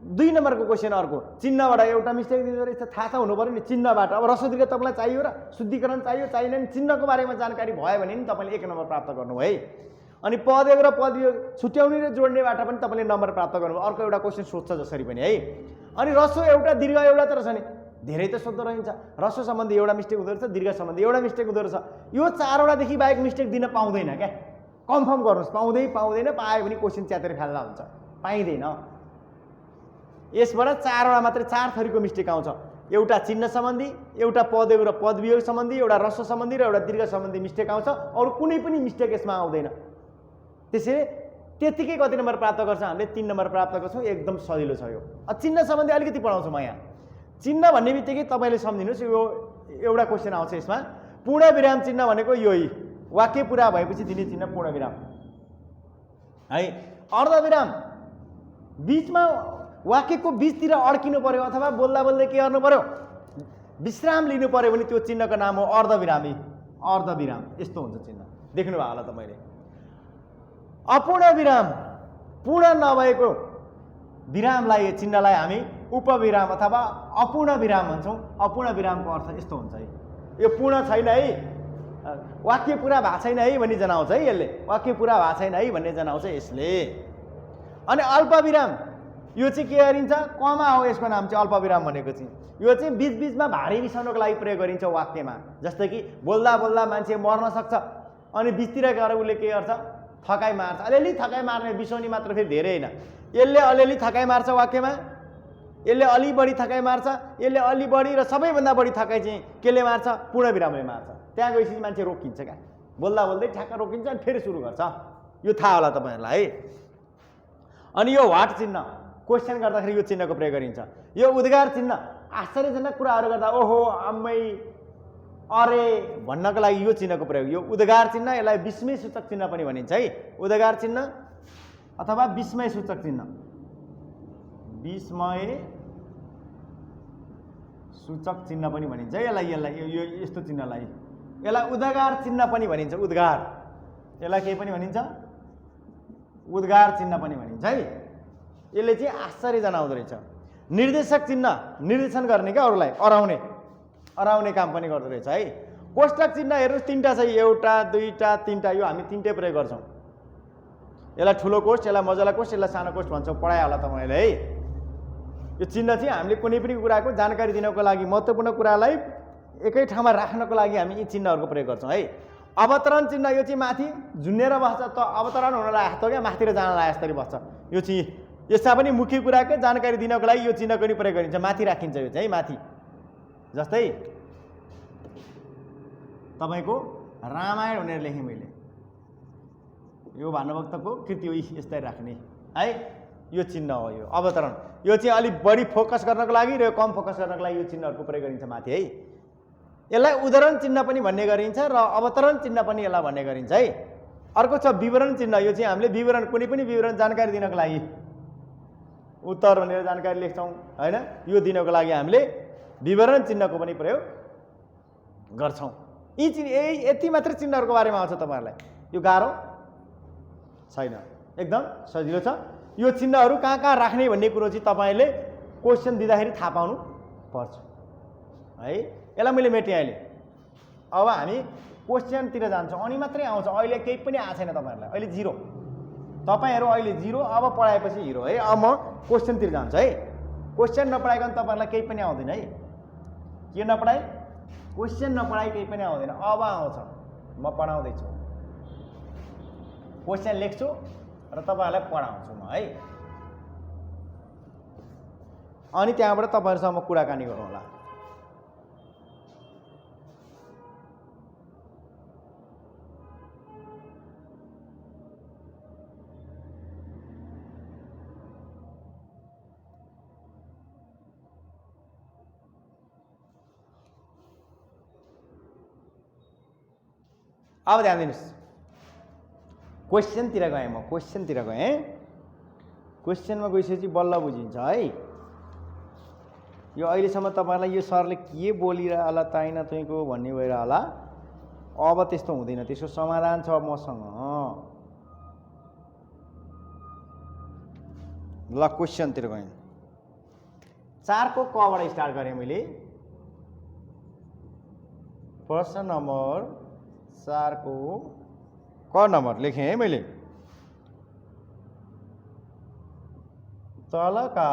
2 नम्बरको क्वेसन, अर्को चिन्हबाट एउटा मिस्टेक दिँदो रहेछ, थाहा छ हुनु पर्यो नि चिन्हबाट। अब ह्रस्व दीर्घ तपाईँलाई चाहियो र शुद्धिकरण चाहियो चाहिएन नि, चिन्हको बारेमा जानकारी भयो भने नि तपाईँले 1 नम्बर प्राप्त गर्नुभयो है। अनि पदयोग र पदयोग छुट्याउने र जोड्नेबाट पनि तपाईँले नम्बर प्राप्त गर्नुभयो। अर्को एउटा क्वेसन सोध्छ जसरी पनि है। अनि ह्रस्व एउटा दीर्घ एउटा त रहेछ नि, धेरै त सोध्दो रहन्छ। ह्रस्व सम्बन्धी एउटा मिस्टेक हुँदो रहेछ, दीर्घ सम्बन्धी एउटा मिस्टेक हुँदो रहेछ। यो 4वटादेखि बाहेक मिस्टेक दिन पाउँदैन क्या, कन्फर्म गर्नुहोस्। पाउँदैन, पायो भने क्वेसन च्यातेर फाल्दा हुन्छ, पाइँदैन। यसबाट 4वटा मात्रै 4 थरीको मिस्टेक आउँछ। एउटा चिन्ह सम्बन्धी, एउटा पदयोग र पदवियोग सम्बन्धी, एउटा ह्रस्व सम्बन्धी र एउटा दीर्घ सम्बन्धी मिस्टेक आउँछ। अरू कुनै पनि मिस्टेक यसमा आउँदैन। त्यसैले त्यतिकै कति नम्बर प्राप्त गर्छ हामीले? 3 नम्बर प्राप्त गर्छौँ। एकदम सजिलो छ यो। चिन्ह सम्बन्धी अलिकति पढाउँछु म यहाँ। चिन्ह भन्ने बित्तिकै तपाईँले सम्झिनुहोस्, यो एउटा क्वेसन आउँछ यसमा। पूर्ण विराम चिन्ह भनेको यही, वाक्य पुरा भएपछि दिने चिन्ह पूर्ण विराम है। अर्धविराम बीचमा वाक्यको बीचतिर अड्किनु पर्यो अथवा बोल्दा बोल्दै के गर्नु पर्यो? विश्राम लिनु पर्यो भने त्यो चिन्हको नाम हो अर्धविरामी। अर्धविराम यस्तो हुन्छ चिन्ह, देख्नुभयो होला तपाईँले। अपूर्ण विराम, पूर्ण नभएको विरामलाई चिन्हलाई हामी उपविराम अथवा अपूर्ण विराम भन्छौँ। अपूर्ण विरामको अर्थ यस्तो हुन्छ है, यो पूर्ण छैन है, वाक्य पुरा भएको छैन है भन्ने जनाउँछ है यसले। वाक्य पुरा भएको छैन है भन्ने जनाउँछ यसले। अनि अल्पविराम, यो चाहिँ के गरिन्छ? कमा हो यसको नाम चाहिँ अल्पविराम भनेको चाहिँ। यो चाहिँ बीचबीचमा भारी बिसाउनको लागि प्रयोग गरिन्छ वाक्यमा। जस्तै कि बोल्दा बोल्दा मान्छे मर्न सक्छ, अनि बीचतिर गएर उसले के गर्छ? थकाइ मार्छ। अलिअलि थकाइ मार्ने, बिसाउने मात्र फेरि धेरै होइन। यसले अलिअलि थकाइ मार्छ वाक्यमा, यसले अलि बढी थकाइ मार्छ, यसले अलि बढी र सबैभन्दा बढी थकाइ चाहिँ केले मार्छ? पूर्ण विरामले मार्छ। त्यहाँ गएपछि मान्छे रोकिन्छ क्या, बोल्दा बोल्दै ठ्याक्क रोकिन्छ अनि फेरि सुरु गर्छ। यो थाहा होला तपाईँहरूलाई है। अनि यो व्हाट चिन्ह, क्वेसन गर्दाखेरि यो चिन्हको प्रयोग गरिन्छ। यो उद्गार चिन्ह, आश्चर्यजनक कुराहरू गर्दा ओहो आम्मै अरे भन्नको लागि यो चिन्हको प्रयोग। यो उद्गार चिन्ह, यसलाई विस्मय सूचक चिन्ह पनि भनिन्छ है। उद्गार चिन्ह अथवा विस्मय सूचक चिन्ह, विस्मय सूचक चिन्ह पनि भनिन्छ यसलाई। यो यस्तो चिन्हलाई यसलाई उद्गार चिन्ह पनि भनिन्छ। उद्गार, यसलाई के पनि भनिन्छ? उद्गार चिन्ह पनि भनिन्छ है। यसले चाहिँ आश्चर्य जनाउँदो रहेछ। निर्देशक चिन्ह, निर्देशन गर्ने क्या अरूलाई, अराउने काम पनि गर्दो रहेछ है। कोष्टक चिन्ह हेर्नुहोस् 3टा छ, 1 2 3टा। यो हामी 3टै प्रयोग गर्छौँ। यसलाई ठुलो कोष्ठ, यसलाई मजाला कोष्ठ, यसलाई सानो कोष्ठ भन्छौँ। पढायो होला तपाईँले है। यो चिन्ह चाहिँ हामीले कुनै पनि कुराको जानकारी दिनको लागि, महत्त्वपूर्ण कुरालाई एकै ठाउँमा राख्नको लागि हामी यी चिन्हहरूको प्रयोग गर्छौँ है। अवतरण चिन्ह, यो चाहिँ माथि झुन्डेर बस्छ, त अवतरण हुन लागेको क्या, माथितिर जान लागेको जसरी बस्छ। यो चाहिँ यसमा पनि मुख्य कुराकै जानकारी दिनको लागि यो चिन्हको पनि प्रयोग गरिन्छ। माथि राखिन्छ यो चाहिँ माथि। जस्तै तपाईँको रामायण भनेर लेखेँ मैले, यो भानुभक्तको कृति हो, यस्तै राख्ने है। यो चिन्ह हो यो अवतरण। यो चाहिँ अलिक बढी फोकस गर्नको लागि र कम फोकस गर्नको लागि यो चिन्हहरूको प्रयोग गरिन्छ माथि है। यसलाई उदाहरण चिन्ह पनि भन्ने गरिन्छ र अवतरण चिन्ह पनि यसलाई भन्ने गरिन्छ है। अर्को छ विवरण चिन्ह। यो चाहिँ हामीले विवरण, कुनै पनि विवरण जानकारी दिनको लागि, उत्तर भनेर जानकारी लेख्छौँ होइन, यो दिनको लागि हामीले विवरण चिन्हको पनि प्रयोग गर्छौँ। यी यति मात्रै चिन्हहरूको बारेमा आउँछ तपाईँहरूलाई। यो गाह्रो छैन, एकदम सजिलो छ। यो चिन्हहरू कहाँ कहाँ राख्ने भन्ने कुरो चाहिँ तपाईँले क्वेसन दिँदाखेरि थाहा पाउनु पर्छ है। यसलाई मैले मेटेँ अहिले। अब हामी क्वेसनतिर जान्छौँ, अनि मात्रै आउँछ। अहिले केही पनि आएको छैन तपाईँहरूलाई, अहिले 0। तपाईँहरू अहिले 0, अब पढाएपछि हिरो है। अब म क्वेसनतिर जान्छु है। क्वेसन नपढाइकन तपाईँहरूलाई केही पनि आउँदैन है। के नपढाइ? क्वेसन नपढाइ केही पनि आउँदैन। अब आउँछ, म पढाउँदैछु, क्वेसन लेख्छु र तपाईँहरूलाई पढाउँछु म है। अनि त्यहाँबाट तपाईँहरूसँग कुराकानी गरौँ होला। अब ध्यान दिनुहोस्, क्वेसनतिर गएँ म, क्वेसनतिर गएँ। क्वेसनमा गइसकेपछि बल्ल बुझिन्छ है। यो अहिलेसम्म तपाईँलाई यो सरले के बोलिरह होला ताइन तुइको भन्ने भएर होला। अब त्यस्तो हुँदैन, त्यसको समाधान छ मसँग। ल क्वेसनतिर गएँ 4 को कबाट स्टार्ट गरेँ मैले प्रश्न नम्बर 4 को क नम्बर लेखेँ है मैले तलका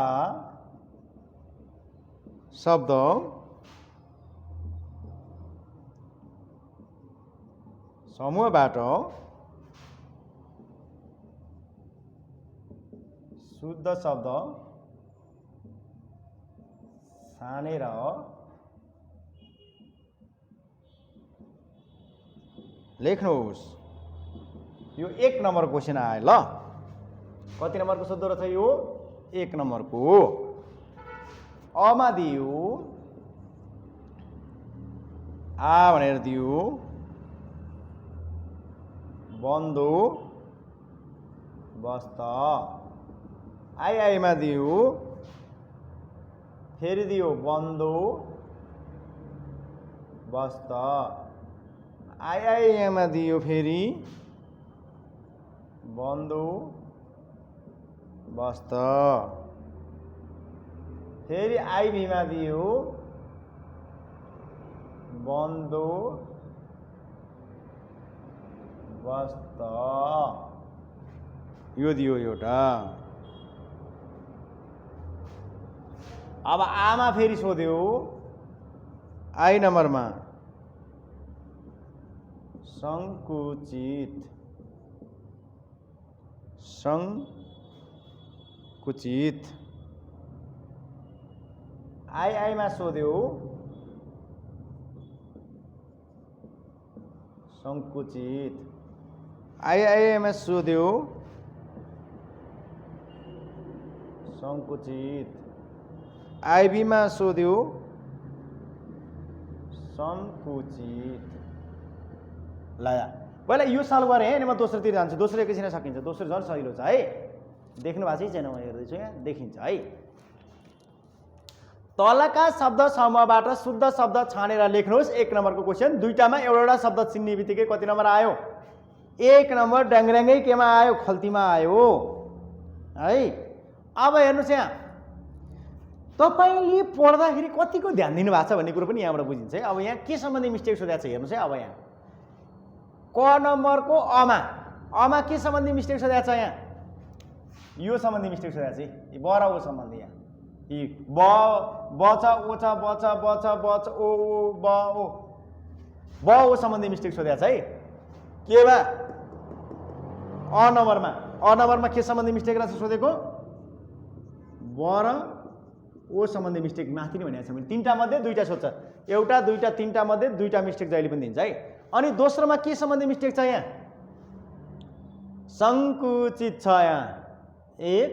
शब्द समूहबाट शुद्ध शब्द छानेर लेख्नुहोस् यो 1 नम्बर क्वेसन आयो ल कति नम्बरको सोध्दो रहेछ यो 1 नम्बरको अमा दियो आ भनेर दियो बन्दो बस्त आइमा दियो फेरि दियो बन्दो बस्त आइमा दियो फेरि बन्दो बस्त फेरि आइबीमा दियो बन्दो बस्त यो दियो एउटा अब आमा फेरि सोध्यो आई नम्बरमा संकुचित आईमा सोध्यो संकुचित आईमा सोध्यो संकुचित आईबीमा सोध्यो संकुचित लाया पहिला यो सल्भ गरेँ है अनि म दोस्रोतिर जान्छु दोस्रो एकैछिन सकिन्छ दोस्रो झन् सजिलो छ है देख्नु भएको छैन म हेर्दैछु यहाँ देखिन्छ है तलका शब्द समूहबाट शुद्ध शब्द छानेर लेख्नुहोस् 1 नम्बरको क्वेसन दुईटामा एउटा शब्द चिन्ने बित्तिकै कति नम्बर आयो 1 नम्बर ड्याङ्ग्याङ्गै केमा आयो खल्तीमा आयो है अब हेर्नुहोस् यहाँ तपाईले पढ्दाखेरि कतिको ध्यान दिनु भएको छ भन्ने कुरो पनि यहाँबाट बुझिन्छ है अब यहाँ के सम्बन्धी मिस्टेक सोधेको छ हेर्नुहोस् है अब यहाँ क नम्बरको अमा के सम्बन्धी मिस्टेक सोधेको छ यहाँ यो सम्बन्धी मिस्टेक सोधेको छ ब र ओ सम्बन्धी यहाँ यी ब छ ओ छ ब छ ओ ब ओ सम्बन्धी मिस्टेक सोधेको छ है केमा अ नम्बरमा के सम्बन्धी मिस्टेक रहेछ सोधेको ब र ओ सम्बन्धी मिस्टेक माथि नै भनेको छ मैले 3टा मध्ये 2टा सोध्छ एउटा 2टा 3टा मध्ये 2टा मिस्टेक जहिले पनि दिन्छ है अनि दोस्रोमा के सम्बन्धी मिस्टेक छ यहाँ संकुचित छ यहाँ एक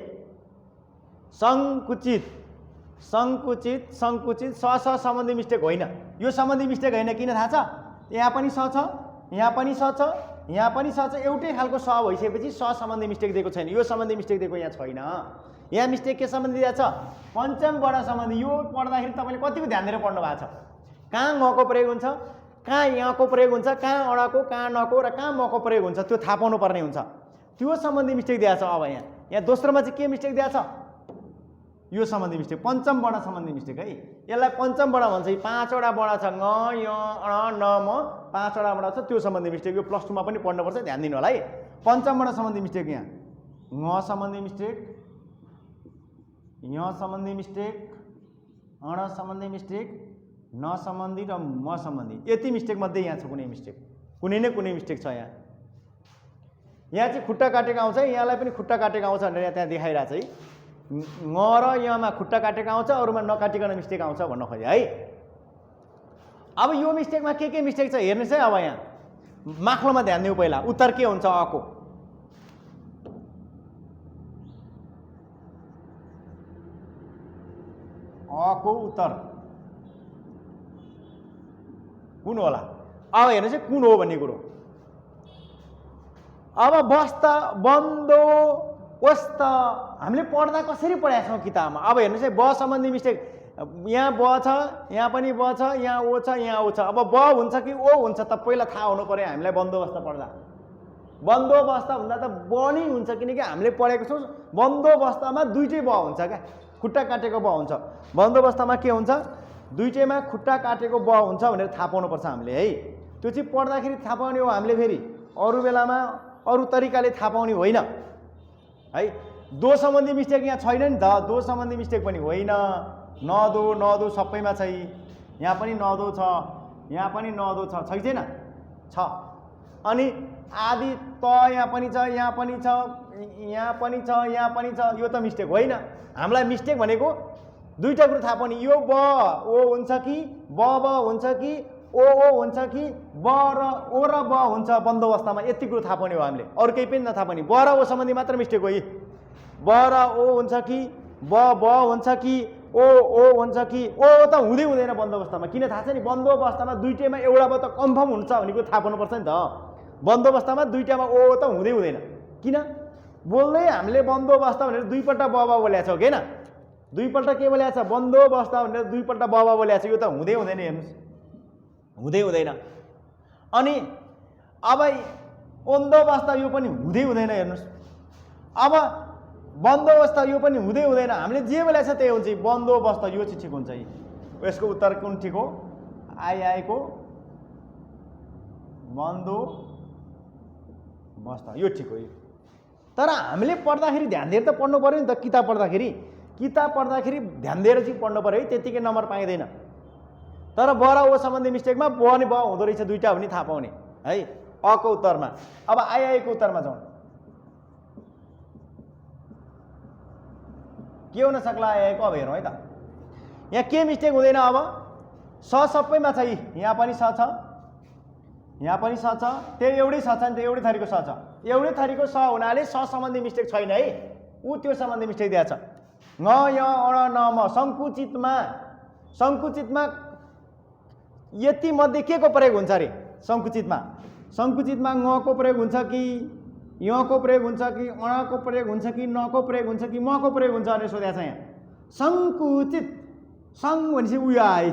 संकुचित स सम्बन्धी मिस्टेक होइन यो सम्बन्धी मिस्टेक होइन किन थाहा छ यहाँ पनि स छ यहाँ पनि स छ यहाँ पनि स छ एउटै खालको स भइसकेपछि स सम्बन्धी मिस्टेक दिएको छैन यो सम्बन्धी मिस्टेक दिएको यहाँ छैन यहाँ मिस्टेक के सम्बन्धी दिएको छ पञ्चम वर्ण सम्बन्धी यो पढ्दाखेरि तपाईँले कतिको ध्यान दिएर पढ्नु भएको छ कहाँ ngको प्रयोग हुन्छ कहाँ यहाँको प्रयोग हुन्छ कहाँ अडाको कहाँ नको र कहाँ मको प्रयोग हुन्छ त्यो थाहा पाउनु पर्ने हुन्छ त्यो सम्बन्धी मिस्टेक दिएको छ अब यहाँ दोस्रोमा चाहिँ के मिस्टेक दिएको छ यो सम्बन्धी मिस्टेक पञ्चम वर्ण सम्बन्धी मिस्टेक है यसलाई पञ्चम वर्ण भन्छ 5वटा वर्ण छ ङ य अ न म 5वटा वर्ण छ त्यो सम्बन्धी मिस्टेक यो +2 मा पनि पढ्नुपर्छ ध्यान दिनु होला है पञ्चम वर्ण सम्बन्धी मिस्टेक यहाँ ङ सम्बन्धी मिस्टेक य सम्बन्धी मिस्टेक अण सम्बन्धी मिस्टेक न सम्बन्धी र म सम्बन्धी यति मिस्टेक मध्ये यहाँ छ कुनै मिस्टेक कुनै न कुनै मिस्टेक छ यहाँ चाहिँ खुट्टा काटेको आउँछ यहाँलाई पनि खुट्टा काटेको आउँछ भनेर त्यहाँ देखाइरहेछ है ङ र यमा खुट्टा काटेको आउँछ अरूमा नकाटिकन मिस्टेक आउँछ भन्न खोजे है अब यो मिस्टेकमा के मिस्टेक छ हेर्नुहोस् है अब यहाँ माखलोमा ध्यान दिउँ पहिला उत्तर के हुन्छ अको उत्तर कुन होला अब हेर्नुहोस् है कुन हो भन्ने कुरो अब बस्त बन्दो वस्त हामीले पढ्दा कसरी पढाएका छौँ किताबमा अब हेर्नुहोस् है ब सम्बन्धी मिस्टेक यहाँ ब छ यहाँ पनि ब छ यहाँ ओ छ यहाँ ओ छ अब ब हुन्छ कि ओ हुन्छ त पहिला थाहा हुनु पर्यो हामीलाई बन्दोबस्त पढ्दा बन्दोबस्त भन्दा त ब नै हुन्छ, किनकि हामीले पढेको छौँ बन्दोबस्तमा दुईटै ब हुन्छ क्या, खुट्टा काटेको ब हुन्छ। बन्दोबस्तमा के हुन्छ, दुईटैमा खुट्टा काटेको ब हुन्छ भनेर थाहा पाउनुपर्छ हामीले है। त्यो चाहिँ पढ्दाखेरि थाहा पाउने हो हामीले, फेरि अरू बेलामा अरू तरिकाले थाहा पाउने होइन है। दो सम्बन्धी मिस्टेक यहाँ छैन नि त, दो सम्बन्धी मिस्टेक पनि होइन, नदो नदो सबैमा छ, यहाँ पनि नदो छ, यहाँ पनि नदो छ, छैन छ। अनि आदि त यहाँ पनि छ, यहाँ पनि छ, यहाँ पनि छ, यहाँ पनि छ, यो त मिस्टेक होइन। हामीलाई मिस्टेक भनेको दुईटा कुरो थाहा पाउने, यो ब ओ हुन्छ कि ब हुन्छ कि ओ हुन्छ कि ब र ओ र ब हुन्छ बन्दोबस्तमा, यति कुरो थाहा पाउने हो हामीले, अरू केही पनि नथाहा पाउने। ब र ओ सम्बन्धी मात्र मिस्टेक हो यी, ब र ओ हुन्छ कि ब हुन्छ कि ओ हुन्छ कि ओ त हुँदै हुँदैन बन्दोबस्तमा। किन थाहा छ नि, बन्दोबस्तमा दुईटैमा एउटा ब त कन्फर्म हुन्छ भन्ने कुरो थाहा पाउनुपर्छ नि त। बन्दोबस्तमा दुईटामा ओ त हुँदै हुँदैन, किन बोल्दै हामीले बन्दोबस्त भनेर दुईपल्ट ब बोलेको छौँ किन, दुईपल्ट के बोलेको छ बन्दोबस्त भनेर दुईपल्ट ब बोलेको छ, यो त हुँदै हुँदैन, हेर्नुहोस् हुँदै हुँदैन। अनि अब बन्दोबस्त यो पनि हुँदै हुँदैन, हेर्नुहोस् अब बन्दोबस्त यो पनि हुँदै हुँदैन, हामीले जे बोलेको छ त्यही हुन्छ। बन्दोबस्त यो चाहिँ ठिक हुन्छ, यसको उत्तर कुन ठिक हो, आइआएको बन्दोबस्त यो ठिक हो। तर हामीले पढ्दाखेरि ध्यान दिएर त पढ्नु पऱ्यो नि त, किताब पढ्दाखेरि ध्यान दिएर चाहिँ पढ्नु पऱ्यो है, त्यतिकै नम्बर पाइँदैन। तर ब र ओ सम्बन्धी मिस्टेकमा ब अनि ब हुँदो रहेछ दुईटा पनि थाहा पाउने है। अ को उत्तरमा अब आइआएको उत्तरमा जाउँ, के हुन सक्ला आइआएको, अब हेरौँ है त, यहाँ के मिस्टेक हुँदैन। अब स सबैमा छ, यहाँ पनि स छ, यहाँ पनि स छ, त्यो एउटै स छ नि, त्यो एउटै थरीको स छ, एउटै थरीको स हुनाले स सम्बन्धी मिस्टेक छैन है, ऊ त्यो सम्बन्धी मिस्टेक दिएको छ। ङ य अण न म सङ्कुचितमा यति मध्ये के को प्रयोग हुन्छ अरे, सङ्कुचितमा ङ को प्रयोग हुन्छ कि य को प्रयोग हुन्छ कि अण को प्रयोग हुन्छ कि न को प्रयोग हुन्छ कि म को प्रयोग हुन्छ भनेर सोधेको छ यहाँ। सङ्कुचित सङ् भनेपछि उयो आए,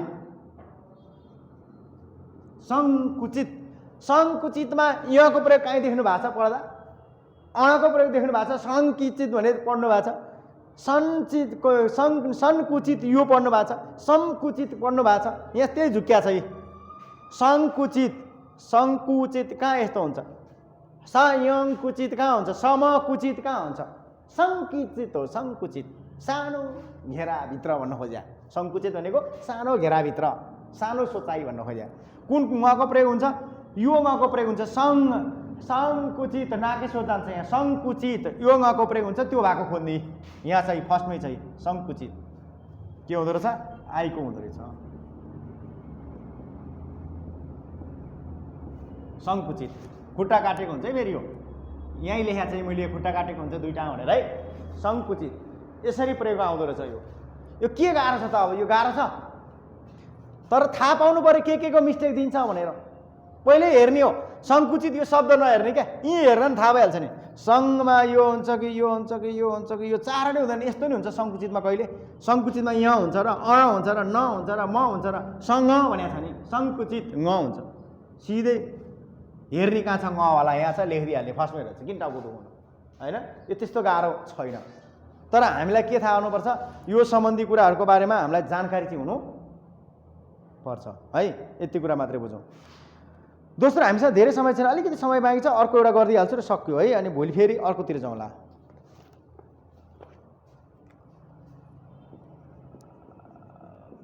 सङ्कुचितमा य को प्रयोग कहीँ देख्नु भएको छ पढ्दा, अणको प्रयोग देख्नु भएको छ, सङ्किचित भनेर पढ्नु भएको छ, सङ्कुचित यो पढ्नु भएको छ, सङ्कुचित पढ्नु भएको छ, यहाँ त्यही झुक्किया छ। सङ्कुचित कहाँ यस्तो हुन्छ, संकुचित कहाँ हुन्छ, समकुचित कहाँ हुन्छ, सङ्किचित हो, सङ्कुचित सानो घेराभित्र भन्न खोज्या, सङ्कुचित भनेको सानो घेराभित्र, सानो सोचाइ भन्न खोज्या। कुन ङको प्रयोग हुन्छ, यो ङको प्रयोग हुन्छ, सङ्कुचित नाकै सोच जान्छ यहाँ, सङ्कुचित यो ङको प्रयोग हुन्छ, त्यो भएको खोज्ने यहाँ चाहिँ फर्स्टमै चाहिँ सङ्कुचित के हुँदो रहेछ, आइको हुँदो रहेछ। सङ्कुचित खुट्टा काटेको हुन्छ है, फेरि यो यहीँ लेखेको चाहिँ मैले खुट्टा काटेको हुन्छ दुईटा भनेर है, सङ्कुचित यसरी प्रयोग आउँदो रहेछ। यो के गाह्रो छ त, अब यो गाह्रो छ, तर थाहा पाउनु पऱ्यो के को मिस्टेक दिन्छ भनेर, पहिले हेर्ने हो। सङ्कुचित यो शब्द नहेर्ने क्या, यहीँ हेर्न थाहा भइहाल्छ नि, सङ्घमा यो हुन्छ कि यो हुन्छ कि यो हुन्छ कि यो चार नै हुँदैन, यस्तो नै हुन्छ सङ्कुचितमा। कहिले सङ्कुचितमा यहाँ हुन्छ र अ हुन्छ र न हुन्छ र म हुन्छ र सँग भनेको छ नि, सङ्कुचित ङ हुन्छ, सिधै हेर्ने कहाँ छ ङवाला, यहाँ छ लेखिदिइहाल्ने, फर्स्टमै रहेछ, किन टाउको दुखाउनु होइन, यो त्यस्तो गाह्रो छैन। तर हामीलाई के थाहा हुनुपर्छ, यो सम्बन्धी कुराहरूको बारेमा हामीलाई जानकारी चाहिँ हुनु पर्छ है, यति कुरा मात्रै बुझौँ। दोस्रो, हामीसँग धेरै समय छैन, अलिकति समय बाँकी छ, अर्को एउटा गरिदिइहाल्छु र सक्यो है, अनि भोलि फेरि अर्कोतिर जाउँला।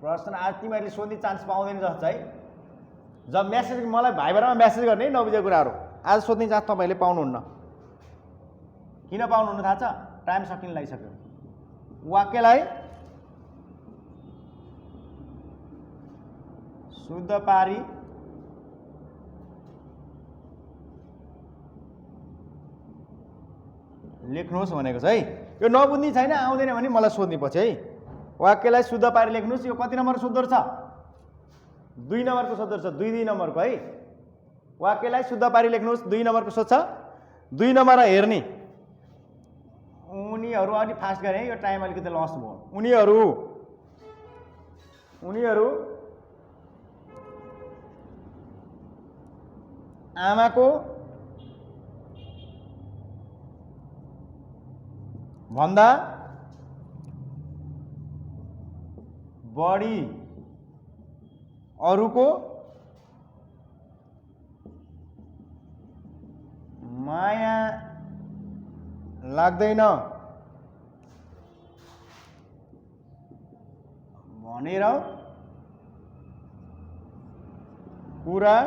प्रश्न आज तिमीहरूले सोध्ने चान्स पाउँदैन जस्तो है, जब मेसेज मलाई भाइबरमा मेसेज गर्ने नबुझेको कुराहरू आज सोध्ने चान्स तपाईँहरूले पाउनुहुन्न। किन पाउनुहुन्न थाहा छ, टाइम सकिन लागिसक्यो। वाक्यलाई शुद्ध पारी लेख्नुहोस् भनेको छ है, यो नबुझ्ने छैन, आउँदैन भने मलाई सोध्ने पछि है। वाक्यलाई शुद्ध पारी लेख्नुहोस्, यो कति नम्बर सोध्दो रहेछ, 2 नम्बरको सोध्दो रहेछ, 2 नम्बरको है। वाक्यलाई शुद्ध पारी लेख्नुहोस्, 2 नम्बरको सोध्छ, 2 नम्बर हेर्ने। उनीहरू अलि फास्ट गरे है, यो टाइम अलिकति लस भयो। उनीहरू आमाको भन्दा बढी अरूको माया लाग्दैन भनेर कुरा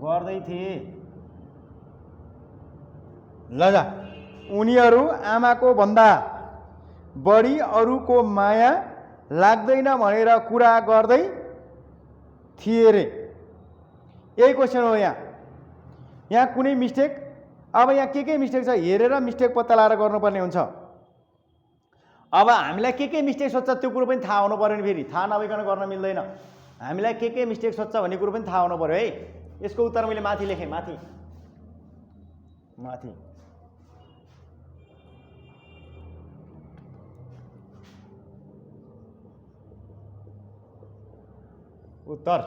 गर्दै थिए। लजा, उनीहरू आमाको भन्दा बढी अरूको माया लाग्दैन भनेर कुरा गर्दै थिए रे। यही क्वेसन हो। यहाँ कुनै मिस्टेक, अब यहाँ के मिस्टेक छ हेरेर मिस्टेक पत्ता लगाएर गर्नुपर्ने हुन्छ। अब हामीलाई के मिस्टेक सोच्छ त्यो कुरो पनि थाहा हुनु पर्यो नि। फेरि थाहा नभइकन गर्न मिल्दैन। हामीलाई के मिस्टेक सोच्छ भन्ने कुरो पनि थाहा हुनु पर्यो है। यसको उत्तर मैले माथि लेखेँ, माथि उत्तर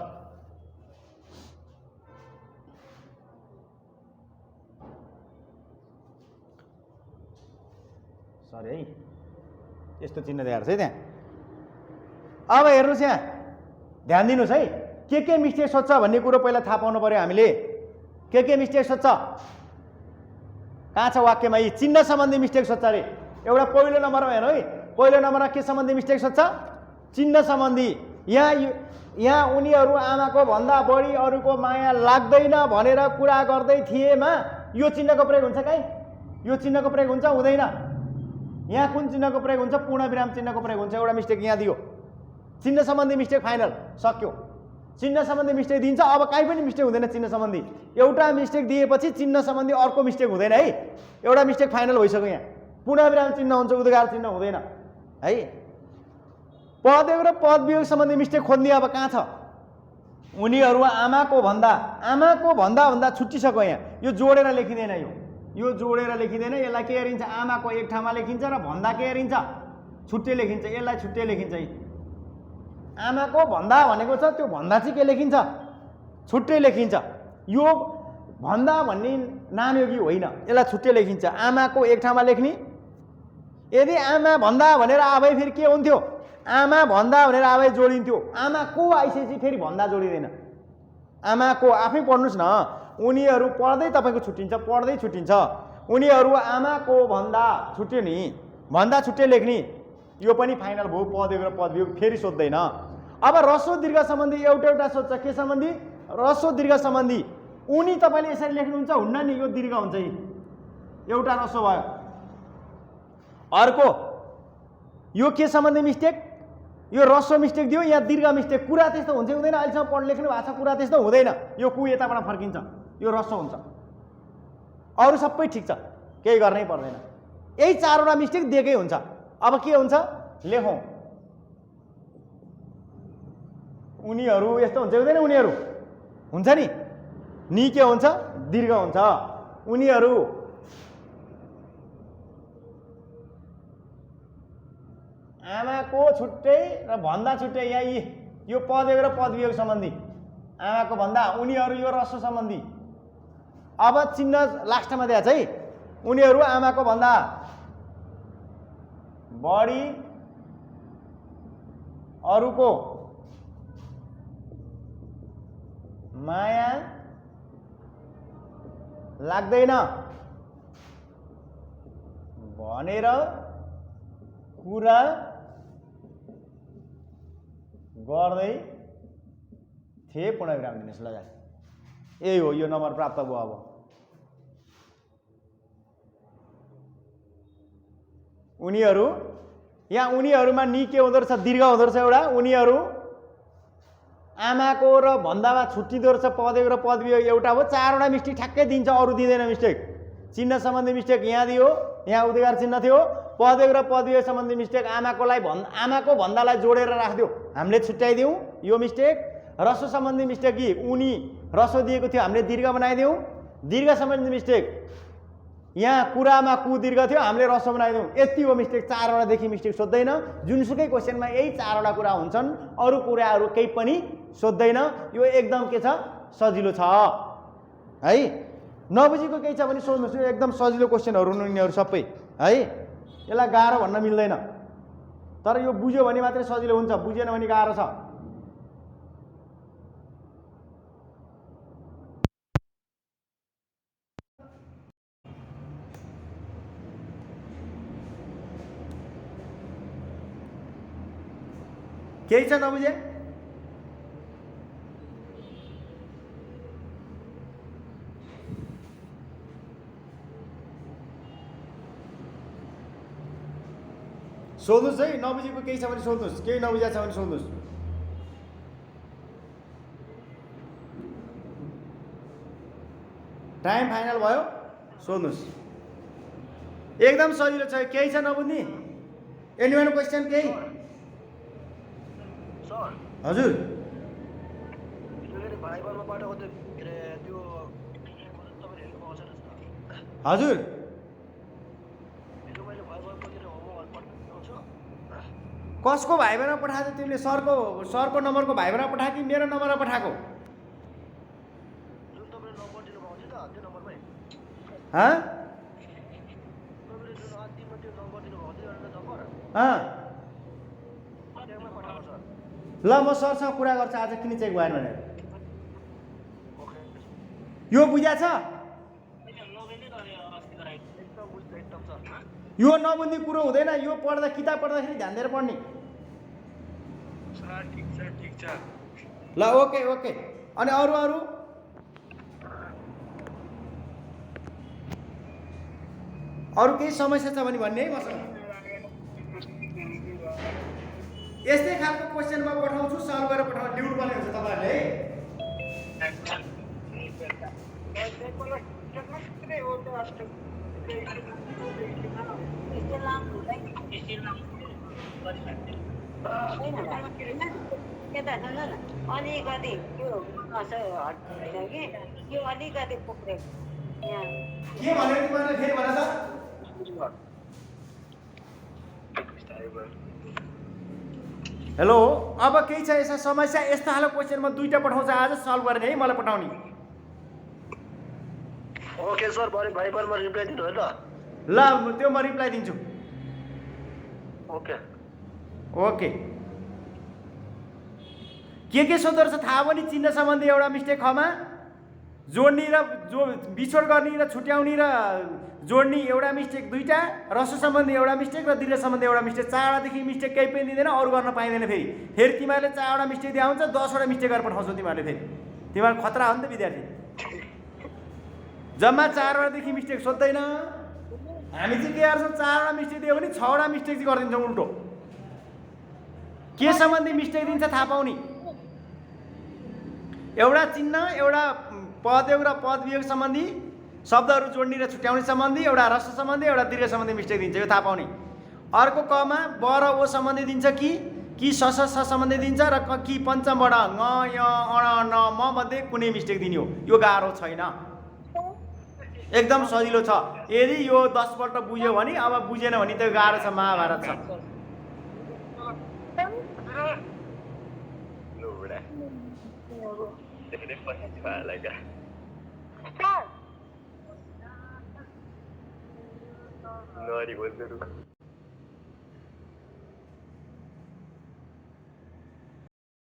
सरी है, यस्तो चिन्ह दिएर है त्यहाँ। अब हेर्नुहोस्, यहाँ ध्यान दिनुहोस् है। के मिस्टेक सोच्छ भन्ने कुरो पहिला थाहा पाउनु पर्यो हामीले। के मिस्टेक सोच्छ, कहाँ छ वाक्यमा? यी चिन्ह सम्बन्धी मिस्टेक सोच्छ अरे। एउटा पहिलो नम्बरमा हेर्नु है, पहिलो नम्बरमा के सम्बन्धी मिस्टेक सोच्छ? चिन्ह सम्बन्धी। यहाँ उनीहरू आमाको भन्दा बढी अरूको माया लाग्दैन भनेर कुरा गर्दै थिएमा यो चिन्हको प्रयोग हुन्छ काहीँ? यो चिन्हको प्रयोग हुन्छ हुँदैन? यहाँ कुन चिन्हको प्रयोग हुन्छ? पूर्णविराम चिन्हको प्रयोग हुन्छ। एउटा मिस्टेक यहाँ दियो, चिन्ह सम्बन्धी मिस्टेक फाइनल, सक्यो। चिन्ह सम्बन्धी मिस्टेक दिन्छ, अब काहीँ पनि मिस्टेक हुँदैन। चिन्ह सम्बन्धी एउटा मिस्टेक दिएपछि चिन्ह सम्बन्धी अर्को मिस्टेक हुँदैन है। एउटा मिस्टेक फाइनल भइसक्यो। यहाँ पूर्णविराम चिन्ह हुन्छ, उद्गार चिन्ह हुँदैन है। पदयोग र पदवियोग सम्बन्धी मिस्टेक खोज्ने अब कहाँ छ? उनीहरू आमाको भन्दा छुट्टिसक्यो। यहाँ यो जोडेर लेखिँदैन, यो जोडेर लेखिँदैन। यसलाई के हेरिन्छ? आमाको एक ठाउँमा लेखिन्छ र भन्दा के हेरिन्छ? छुट्टै लेखिन्छ। यसलाई छुट्टै लेखिन्छ है। आमाको भन्दा भनेको छ, त्यो भन्दा चाहिँ के लेखिन्छ? छुट्टै लेखिन्छ। यो भन्दा भन्ने नामयोगी होइन, यसलाई छुट्टै लेखिन्छ। आमाको एक ठाउँमा लेख्ने। यदि आमा भन्दा भनेर आबै फेरि के हुन्थ्यो? आमा भन्दा भनेर आबै जोडिन्थ्यो। आमाको आइसकेपछि फेरि भन्दा जोडिँदैन। आमाको आफै पढ्नुहोस् न। उनीहरू पढ्दै तपाईँको छुट्टिन्छ, पढ्दै छुट्टिन्छ। उनीहरू आमाको भन्दा छुट्यो नि, भन्दा छुट्टै लेख्ने। यो पनि फाइनल भयो। पदयोग र पदवियोग फेरि सोध्दैन। अब ह्रस्व दीर्घ सम्बन्धी एउटा सोध्छ। के सम्बन्धी? ह्रस्व दीर्घ सम्बन्धी। उनी तपाईँले यसरी लेख्नुहुन्छ, हुन्न नि, यो दीर्घ हुन्छ। एउटा ह्रस्व भयो। अर्को यो के सम्बन्धी मिस्टेक? यो ह्रस्व मिस्टेक दियो, यहाँ दीर्घ मिस्टेक। कुरा त्यस्तो हुन्छ हुँदैन? अहिलेसम्म पढ लेख्नु भएको छ, कुरा त्यस्तो हुँदैन। यो कु यताबाट फर्किन्छ, यो ह्रस्व हुन्छ। अरू सबै ठिक छ, केही गर्नै पर्दैन। यही चारवटा मिस्टेक दिएकै हुन्छ। अब के हुन्छ लेखौँ। उनीहरू यस्तो हुन्छ हुँदैन? उनीहरू हुन्छ नि के हुन्छ? दीर्घ हुन्छ। उनीहरू आमाको छुट्टै र भन्दा छुट्टै। यहाँ यो पदयोग र पदवियोग सम्बन्धी। आमाको भन्दा, उनीहरू यो ह्रस्व सम्बन्धी। अब चिन्ह लास्टमा दिएको छ है। उनीहरू आमाको भन्दा बढी अरूको माया लाग्दैन भनेर कुरा गर्दै थिए। पूर्णविराम दिनुहोस्। ल, यही हो, यो नम्बर प्राप्त भयो। अब उनीहरू, यहाँ उनीहरूमा नि के हुँदो रहेछ? दीर्घ हुँदो रहेछ एउटा। उनीहरू आमाको र भन्दामा छुट्टिँदो रहेछ। पदयोग र पदवियोग एउटा हो। चारवटा मिस्टेक ठ्याक्कै दिन्छ, अरू दिँदैन मिस्टेक। चिन्ह सम्बन्धी मिस्टेक यहाँ दियो, यहाँ उद्गार चिन्ह थियो। पदयोग र पदवियोग सम्बन्धी मिस्टेक आमाको भन्दालाई जोडेर राखिदियो, हामीले छुट्याइदिउँ, यो मिस्टेक। ह्रस्व सम्बन्धी मिस्टेक कि उनी ह्रस्व दिएको थियो, हामीले दीर्घ बनाइदिउँ। दीर्घ सम्बन्धी मिस्टेक यहाँ कुरामा कु दीर्घ थियो, हामीले ह्रस्व बनाइदिउँ। यति हो मिस्टेक। चारवटादेखि मिस्टेक सोध्दैन। जुनसुकै क्वेसनमा यही चारवटा कुरा हुन्छन्, अरू कुराहरू केही पनि सोध्दैन। यो एकदम के छ? सजिलो छ है। नबुझेको केही छ भने सोध्नुहोस्। यो एकदम सजिलो क्वेसनहरू हुन् यिनीहरू सबै है। यसलाई गाह्रो भन्न मिल्दैन, तर यो बुझ्यो भने मात्रै सजिलो हुन्छ, बुझेन भने गाह्रो छ। केही छ नबुझे? सोध्नुहोस् है, नबुझेको केही छ भने सोध्नुहोस्, केही नबुझेको छ भने सोध्नुहोस्। टाइम फाइनल भयो, सोध्नुहोस्। एकदम सजिलो छ, केही छ नबुझ्ने? एनीवन क्वेसन केही? हजुर हजुर कसको भाइबरमा पठाएको तिमीले? सरको नम्बरको भाइबरमा पठाएको कि मेरो नम्बरमा पठाएको? ल म सरसँग कुरा गर्छु आज किन चेक भएन भनेर। यो बुझ्या छ? यो नबुझ्ने कुरो हुँदैन, यो पढ्दा किताब पढ्दाखेरि ध्यान दिएर पढ्ने। ल ओके ओके। अनि अरू अरू अरू केही समस्या छ भने भन्ने है मसँग। यस्तै खालको क्वेसन म पठाउँछु, सल्भ गरेर पठाउनु ड्युट पर्ने हुन्छ तपाईँहरूले है। अलिकति त्यो हट्दैन कि यो अलिकति पुग्रेको के भनेर तिमीहरूले फेरि भन त? हेलो, अब केही छ यसा समस्या? यस्तो खालको क्वेसन म दुईटा पठाउँछु आज, सल्भ गरेर है मलाई पठाउने। ओके सर, भाइबरमा रिप्लाई दिनु है त। ल त्यो म रिप्लाई दिन्छु। Okay okay. के सोध्दो रहेछ थाहा पनि? चिन्ह सम्बन्धी एउटा मिस्टेक खमा, जोड्ने र बिछोड गर्ने र छुट्याउने र जोड्ने एउटा मिस्टेक दुईटा, रस्व सम्बन्धी एउटा मिस्टेक र दीर्घ सम्बन्धी एउटा मिस्टेक। 4वटादेखि मिस्टेक केही पनि दिँदैन, अरू गर्न पाइँदैन। फेरि तिमीहरूले 4वटा मिस्टेक दिए हुन्छ, 10वटा मिस्टेक गरेर पठाउँछौ तिमीहरूले। फेरि तिमीहरू खतरा हो नि त विद्यार्थी। जम्मा 4वटादेखि मिस्टेक सोध्दैन। हामी चाहिँ के गर्छौँ, 4वटा मिस्टेक दियो भने 6वटा मिस्टेक चाहिँ गरिदिन्छौँ उल्टो। के सम्बन्धी मिस्टेक दिन्छ थाहा पाउने? एउटा चिन्ह, एउटा पदयोग र पदवियोग सम्बन्धी, शब्दहरू जोड्ने र छुट्याउने सम्बन्धी, एउटा रस्व सम्बन्धी, एउटा दीर्घ सम्बन्धी मिस्टेक दिन्छ, यो थाहा पाउने। अर्को कमा ब र ओ सम्बन्धी दिन्छ कि स सम्बन्धी दिन्छ र कि पञ्चमबाट ङ य अण न म मध्ये कुनै मिस्टेक दिने हो। यो गाह्रो छैन, एकदम सजिलो छ। यदि यो 10 पल्ट बुझ्यो भने, अब बुझेन भने त गाह्रो छ, महाभारत छ। नरी बोल्दै